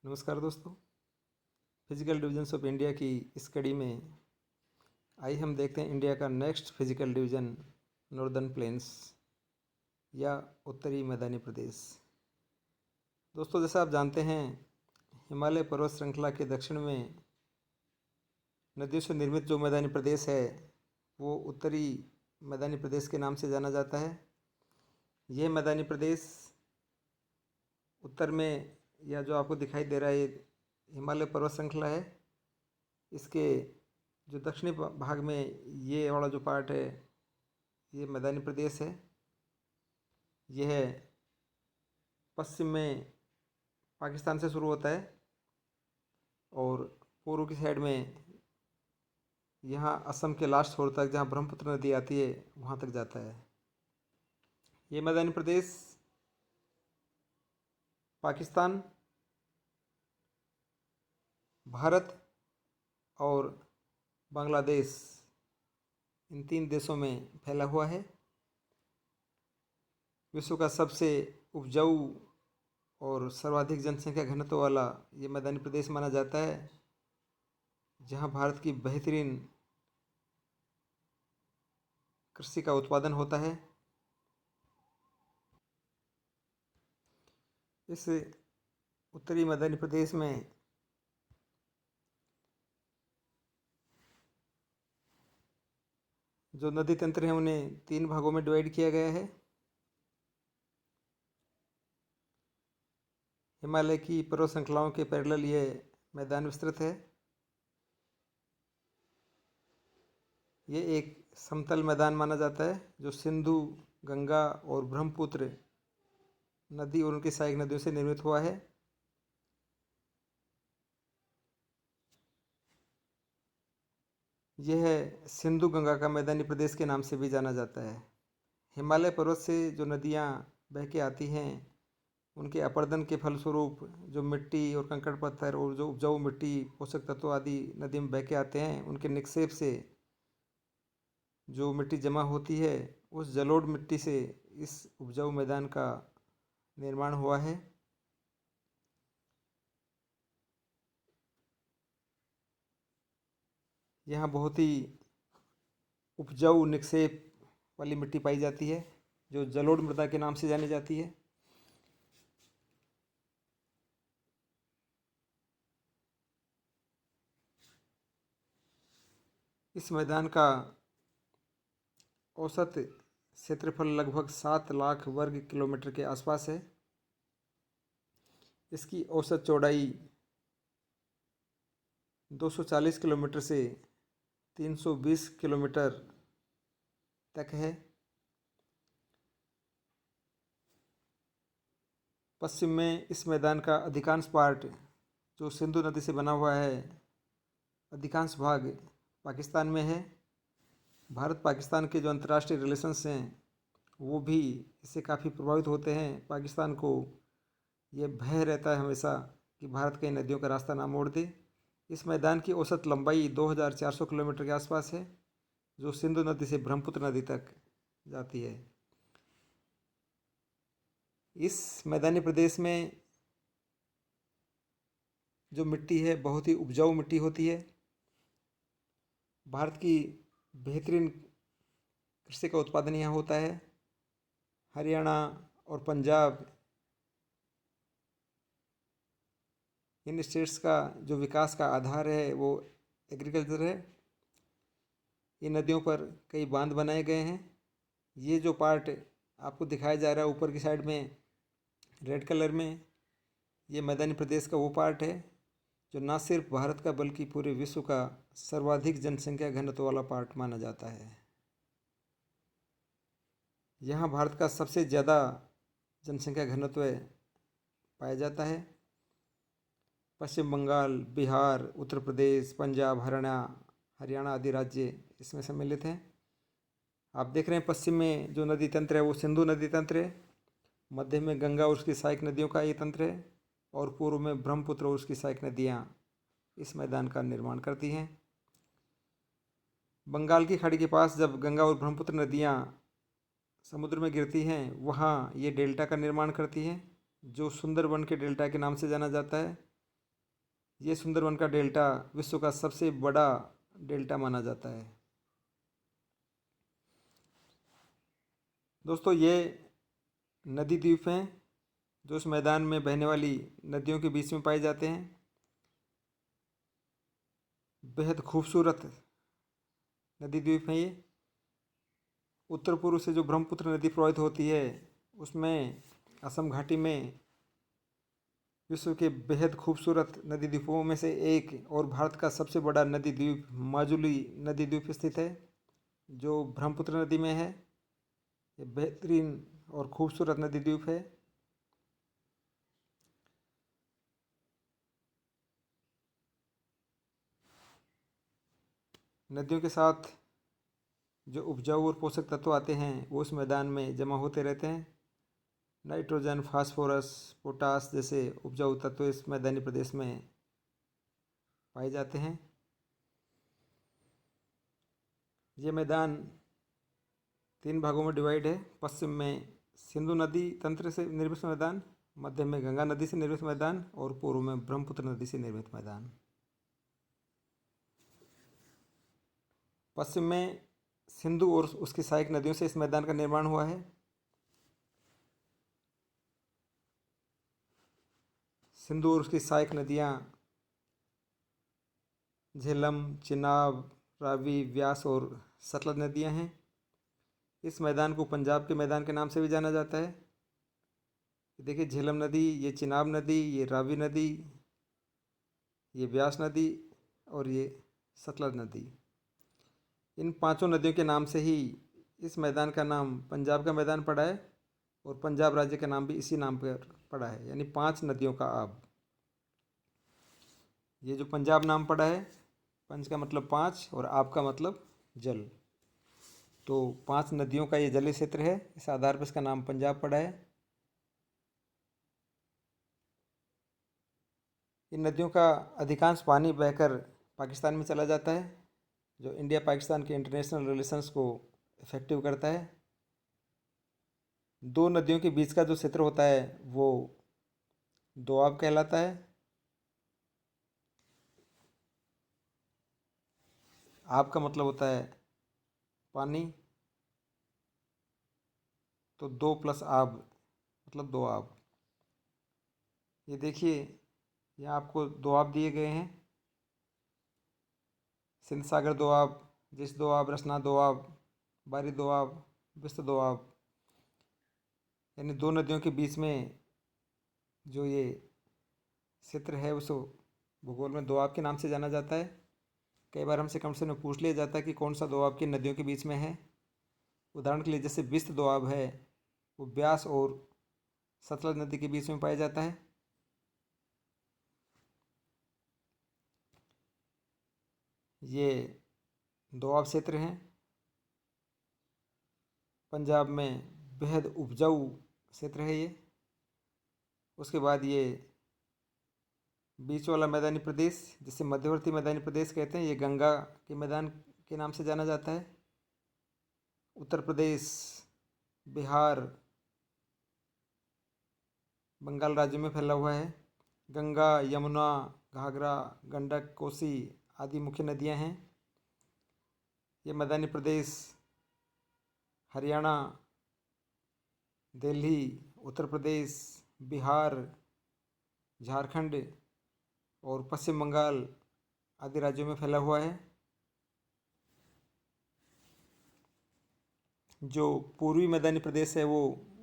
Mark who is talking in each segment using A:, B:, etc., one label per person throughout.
A: नमस्कार दोस्तों। Physical divisions of India की इस कड़ी में आइए हम देखते हैं इंडिया का next physical division northern plains या उत्तरी मैदानी प्रदेश। दोस्तों, जैसा आप जानते हैं, हिमालय पर्वत श्रृंखला के दक्षिण में नदियों से निर्मित जो मैदानी प्रदेश है वो उत्तरी मैदानी प्रदेश के नाम से जाना जाता है। यह मैदानी प्रदेश उत्तर में, या जो आपको दिखाई दे रहा है, हिमालय पर्वत श्रृंखला है। इसके जो दक्षिणी भाग में ये वाला जो पार्ट है ये मैदानी प्रदेश है। यह पश्चिम में पाकिस्तान से शुरू होता है और पूर्व की साइड में यहाँ असम के लास्ट छोर तक, जहाँ ब्रह्मपुत्र नदी आती है, वहाँ तक जाता है। ये मैदानी प्रदेश पाकिस्तान, भारत और बांग्लादेश, इन 3 देशों में फैला हुआ है। विश्व का सबसे उपजाऊ और सर्वाधिक जनसंख्या घनत्व वाला ये मैदानी प्रदेश माना जाता है, जहाँ भारत की बेहतरीन कृषि का उत्पादन होता है। इस उत्तरी मैदानी प्रदेश में जो नदी तंत्र हैं उन्हें 3 भागों में डिवाइड किया गया है। हिमालय की पर्वत श्रृंखलाओं के पैरेलल ये मैदान विस्तृत है। ये एक समतल मैदान माना जाता है जो सिंधु, गंगा और ब्रह्मपुत्र नदी और उनकी सहायक नदियों से निर्मित हुआ है। यह सिंधु गंगा का मैदानी प्रदेश के नाम से भी जाना जाता है। हिमालय पर्वत से जो नदियाँ बह के आती हैं, उनके अपर्दन के फलस्वरूप जो मिट्टी और कंकड़ पत्थर और जो उपजाऊ मिट्टी, पोषक तत्व आदि नदी में बह के आते हैं, उनके निक्षेप से जो मिट्टी जमा होती है, उस जलोढ़ मिट्टी से इस उपजाऊ मैदान का निर्माण हुआ है। यहाँ बहुत ही उपजाऊ निक्षेप वाली मिट्टी पाई जाती है जो जलोढ़ मृदा के नाम से जानी जाती है। इस मैदान का औसत क्षेत्रफल लगभग 7 लाख वर्ग किलोमीटर के आसपास है। इसकी औसत चौड़ाई 240 किलोमीटर से 320 किलोमीटर तक है। पश्चिम में इस मैदान का अधिकांश पार्ट जो सिंधु नदी से बना हुआ है, अधिकांश भाग पाकिस्तान में है। भारत पाकिस्तान के जो अंतर्राष्ट्रीय रिलेशंस हैं वो भी इससे काफ़ी प्रभावित होते हैं। पाकिस्तान को ये भय रहता है हमेशा कि भारत कहीं नदियों का रास्ता ना मोड़ दे। इस मैदान की औसत लंबाई 2400 किलोमीटर के आसपास है, जो सिंधु नदी से ब्रह्मपुत्र नदी तक जाती है। इस मैदानी प्रदेश में जो मिट्टी है बहुत ही उपजाऊ मिट्टी होती है। भारत की बेहतरीन कृषि का उत्पादन यहाँ होता है। हरियाणा और पंजाब, इन स्टेट्स का जो विकास का आधार है वो एग्रीकल्चर है। इन नदियों पर कई बांध बनाए गए हैं। ये जो पार्ट आपको दिखाया जा रहा है ऊपर की साइड में रेड कलर में, ये मैदानी प्रदेश का वो पार्ट है जो ना सिर्फ भारत का बल्कि पूरे विश्व का सर्वाधिक जनसंख्या घनत्व वाला पार्ट माना जाता है। यहाँ भारत का सबसे ज़्यादा जनसंख्या घनत्व पाया जाता है। पश्चिम बंगाल, बिहार, उत्तर प्रदेश, पंजाब, हरियाणा आदि राज्य इसमें सम्मिलित हैं। आप देख रहे हैं पश्चिम में जो नदी तंत्र है वो सिंधु नदी तंत्र है, मध्य में गंगा और उसकी सहायक नदियों का ये तंत्र है, और पूर्व में ब्रह्मपुत्र और उसकी सहायक नदियाँ इस मैदान का निर्माण करती हैं। बंगाल की खाड़ी के पास जब गंगा और ब्रह्मपुत्र नदियाँ समुद्र में गिरती हैं, वहाँ ये डेल्टा का निर्माण करती हैं जो सुंदरबन के डेल्टा के नाम से जाना जाता है। ये सुंदरवन का डेल्टा विश्व का सबसे बड़ा डेल्टा माना जाता है। दोस्तों, ये नदी द्वीप हैं जो उस मैदान में बहने वाली नदियों के बीच में पाए जाते हैं। बेहद खूबसूरत नदी द्वीप हैं ये। उत्तर पूर्व से जो ब्रह्मपुत्र नदी प्रवाहित होती है उसमें असम घाटी में विश्व के बेहद खूबसूरत नदी द्वीपों में से एक और भारत का सबसे बड़ा नदी द्वीप माजुली नदी द्वीप स्थित है, जो ब्रह्मपुत्र नदी में है। ये बेहतरीन और खूबसूरत नदी द्वीप है। नदियों के साथ जो उपजाऊ और पोषक तत्व आते हैं वो उस मैदान में जमा होते रहते हैं। नाइट्रोजन, फास्फोरस, पोटास जैसे उपजाऊ तत्व इस मैदानी प्रदेश में पाए जाते हैं। ये मैदान 3 भागों में डिवाइड है। पश्चिम में सिंधु नदी तंत्र से निर्मित मैदान, मध्य में गंगा नदी से निर्मित मैदान और पूर्व में ब्रह्मपुत्र नदी से निर्मित मैदान। पश्चिम में सिंधु और उसकी सहायक नदियों से इस मैदान का निर्माण हुआ है। सिंधु और उसकी सहायक नदियाँ झेलम, चिनाब, रावी, व्यास और सतलज नदियाँ हैं। इस मैदान को पंजाब के मैदान के नाम से भी जाना जाता है। देखिए, झेलम नदी, ये चिनाब नदी, ये रावी नदी, ये व्यास नदी और ये सतलज नदी। इन 5 नदियों के नाम से ही इस मैदान का नाम पंजाब का मैदान पड़ा है और पंजाब राज्य का नाम भी इसी नाम पर पड़ा है, यानी 5 नदियों का आब। ये जो पंजाब नाम पड़ा है, पंच का मतलब 5 और आब का मतलब जल, तो 5 नदियों का ये जलीय क्षेत्र है। इस आधार पर इसका नाम पंजाब पड़ा है। इन नदियों का अधिकांश पानी बहकर पाकिस्तान में चला जाता है, जो इंडिया पाकिस्तान के इंटरनेशनल रिलेशंस को इफेक्टिव करता है। 2 नदियों के बीच का जो क्षेत्र होता है वो दोआब कहलाता है। आब का मतलब होता है पानी, तो 2 प्लस आब मतलब दोआब। ये देखिए, यहाँ आपको दोआब दिए गए हैं। सिंध सागर दोआब, जिस दोआब, रसना दोआब, बारी दोआब, बिस्त दोआब, यानी 2 नदियों के बीच में जो ये क्षेत्र है उस भूगोल में दोआब के नाम से जाना जाता है। कई बार हमसे कमेंट्स में पूछ लिया जाता है कि कौन सा दोआब किन नदियों के बीच में है। उदाहरण के लिए जैसे बिस्त दोआब है वो ब्यास और सतलज नदी के बीच में पाया जाता है। ये दोआब क्षेत्र हैं। पंजाब में बेहद उपजाऊ क्षेत्र है ये। उसके बाद ये बीच वाला मैदानी प्रदेश, जिसे मध्यवर्ती मैदानी प्रदेश कहते हैं, ये गंगा के मैदान के नाम से जाना जाता है। उत्तर प्रदेश, बिहार, बंगाल राज्य में फैला हुआ है। गंगा, यमुना, घाघरा, गंडक, कोसी आदि मुख्य नदियां हैं। ये मैदानी प्रदेश हरियाणा, दिल्ली, उत्तर प्रदेश, बिहार, झारखंड और पश्चिम बंगाल आदि राज्यों में फैला हुआ है। जो पूर्वी मैदानी प्रदेश है वो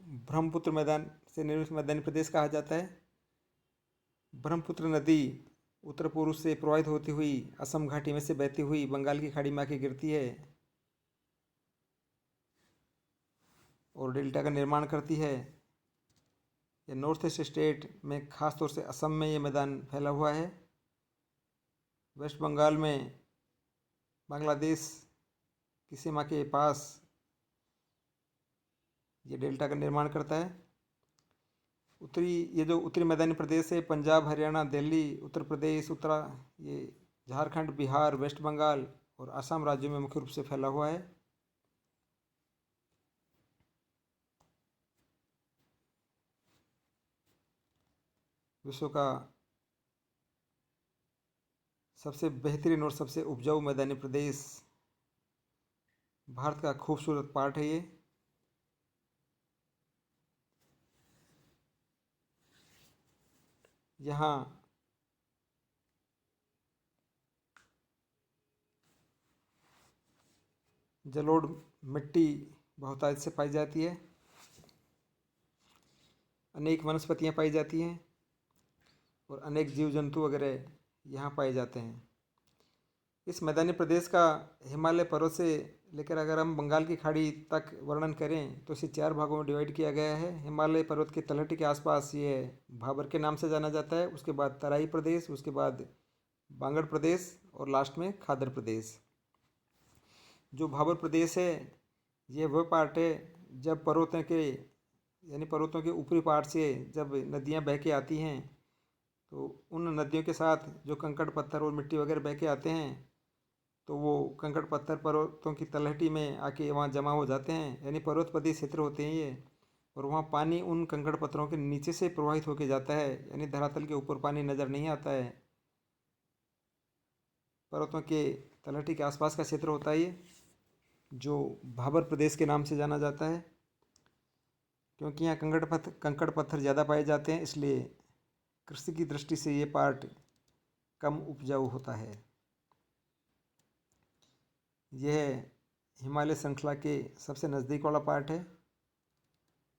A: ब्रह्मपुत्र मैदान से निर्मित मैदानी प्रदेश कहा जाता है। ब्रह्मपुत्र नदी उत्तर पूर्व से प्रवाहित होती हुई असम घाटी में से बहती हुई बंगाल की खाड़ी में आके गिरती है और डेल्टा का निर्माण करती है। ये नॉर्थ ईस्ट स्टेट में, खास तौर से असम में ये मैदान फैला हुआ है। वेस्ट बंगाल में बांग्लादेश की सीमा के पास ये डेल्टा का निर्माण करता है। ये जो उत्तरी मैदानी प्रदेश है, पंजाब, हरियाणा, दिल्ली, उत्तर प्रदेश, ये झारखंड, बिहार, वेस्ट बंगाल और असम राज्यों में मुख्य रूप से फैला हुआ है। विश्व का सबसे बेहतरीन और सबसे उपजाऊ मैदानी प्रदेश भारत का खूबसूरत पार्ट है ये। यहाँ जलोढ़ मिट्टी बहुतायत से पाई जाती है, अनेक वनस्पतियाँ पाई जाती हैं और अनेक जीव जंतु वगैरह यहाँ पाए जाते हैं। इस मैदानी प्रदेश का हिमालय पर्वत से लेकर अगर हम बंगाल की खाड़ी तक वर्णन करें तो इसे 4 भागों में डिवाइड किया गया है। हिमालय पर्वत के तलहटी के आसपास ये भाबर के नाम से जाना जाता है, उसके बाद तराई प्रदेश, उसके बाद बांगड़ प्रदेश और लास्ट में खादर प्रदेश। जो भाबर प्रदेश है यह वह पार्ट है जब पर्वतों के ऊपरी पार्ट से जब नदियाँ बह के आती हैं तो उन नदियों के साथ जो कंकड़ पत्थर और मिट्टी वगैरह बह के आते हैं तो वो कंकड़ पत्थर पर्वतों की तलहटी में आके वहाँ जमा हो जाते हैं, यानी पर्वतपदी क्षेत्र होते हैं ये। और वहाँ पानी उन कंकड़ पत्थरों के नीचे से प्रवाहित होके जाता है, यानी धरातल के ऊपर पानी नज़र नहीं आता है। पर्वतों के तलहटी के आसपास का क्षेत्र होता है ये, जो भाबर प्रदेश के नाम से जाना जाता है। क्योंकि यहाँ कंकड़ पत्थर ज़्यादा पाए जाते हैं, इसलिए कृषि की दृष्टि से ये पार्ट कम उपजाऊ होता है। यह हिमालय श्रृंखला के सबसे नज़दीक वाला पार्ट है।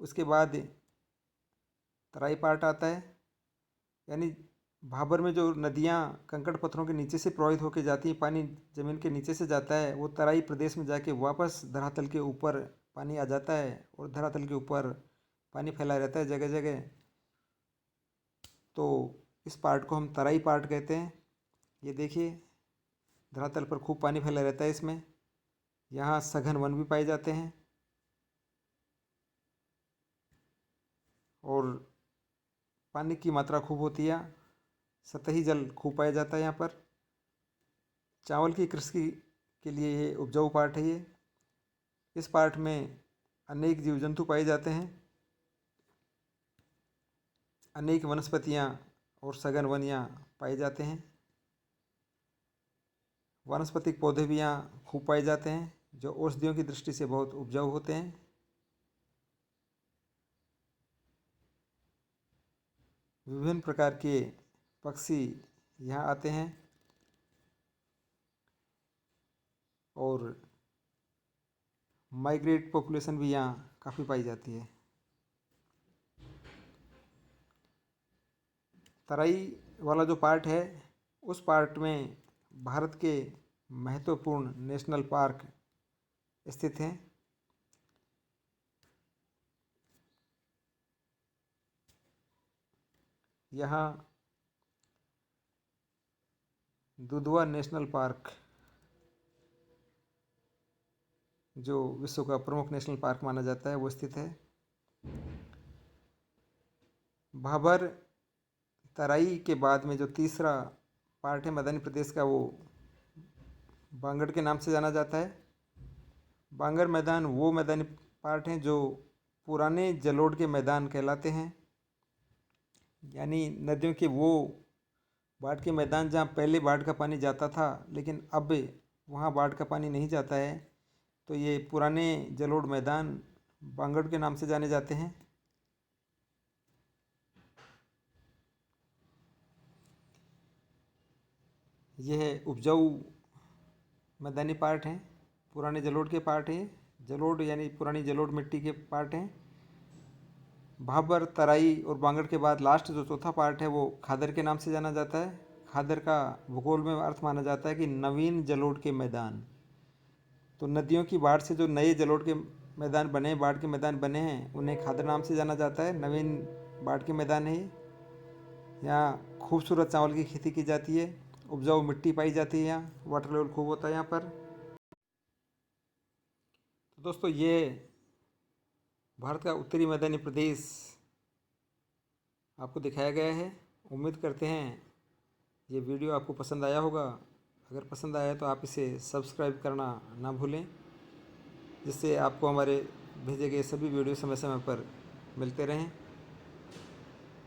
A: उसके बाद तराई पार्ट आता है, यानी भाबर में जो नदियाँ कंकड़ पत्थरों के नीचे से प्रवाहित होकर जाती हैं, पानी ज़मीन के नीचे से जाता है, वो तराई प्रदेश में जाके वापस धरातल के ऊपर पानी आ जाता है और धरातल के ऊपर पानी फैला रहता है जगह जगह। तो इस पार्ट को हम तराई पार्ट कहते हैं। ये देखिए धरातल पर खूब पानी फैला रहता है इसमें। यहाँ सघन वन भी पाए जाते हैं और पानी की मात्रा खूब होती है, सतही जल खूब पाया जाता है यहाँ पर। चावल की कृषि के लिए ये उपजाऊ पार्ट है ये। इस पार्ट में अनेक जीव जंतु पाए जाते हैं, अनेक वनस्पतियाँ और सघन वन यहाँ पाए जाते हैं। वानस्पतिक पौधे भी यहाँ खूब पाए जाते हैं जो औषधियों की दृष्टि से बहुत उपजाऊ होते हैं। विभिन्न प्रकार के पक्षी यहाँ आते हैं और माइग्रेट पॉपुलेशन भी यहाँ काफ़ी पाई जाती है। तराई वाला जो पार्ट है उस पार्ट में भारत के महत्वपूर्ण नेशनल पार्क स्थित हैं। यहाँ दुधवा नेशनल पार्क जो विश्व का प्रमुख नेशनल पार्क माना जाता है वो स्थित है। भाबर तराई के बाद में जो तीसरा पार्ट है मैदानी प्रदेश का वो बांगड़ के नाम से जाना जाता है। बांगड़ मैदान वो मैदानी पार्ट हैं जो पुराने जलोढ़ के मैदान कहलाते हैं, यानी नदियों के वो बाढ़ के मैदान जहाँ पहले बाढ़ का पानी जाता था लेकिन अब वहाँ बाढ़ का पानी नहीं जाता है, तो ये पुराने जलोढ़ मैदान बांगड़ के नाम से जाने जाते हैं। यह उपजाऊ मैदानी पार्ट हैं, पुराने जलोढ़ के पार्ट हैं। जलोढ़ यानी पुरानी जलोढ़ मिट्टी के पार्ट हैं। भाबर तराई और बांगड़ के बाद लास्ट जो चौथा पार्ट है वो खादर के नाम से जाना जाता है। खादर का भूगोल में अर्थ माना जाता है कि नवीन जलोढ़ के मैदान। तो नदियों की बाढ़ से जो नए जलोढ़ के मैदान बने, बाढ़ के मैदान बने हैं, उन्हें खादर नाम से जाना जाता है। नवीन बाढ़ के मैदान है। यहाँ खूबसूरत चावल की खेती की जाती है, उपजाऊ मिट्टी पाई जाती है, यहाँ वाटर लेवल खूब होता है यहाँ पर। तो दोस्तों ये भारत का उत्तरी मैदानी प्रदेश आपको दिखाया गया है। उम्मीद करते हैं ये वीडियो आपको पसंद आया होगा। अगर पसंद आया तो आप इसे सब्सक्राइब करना ना भूलें, जिससे आपको हमारे भेजे गए सभी वीडियो समय समय पर मिलते रहें।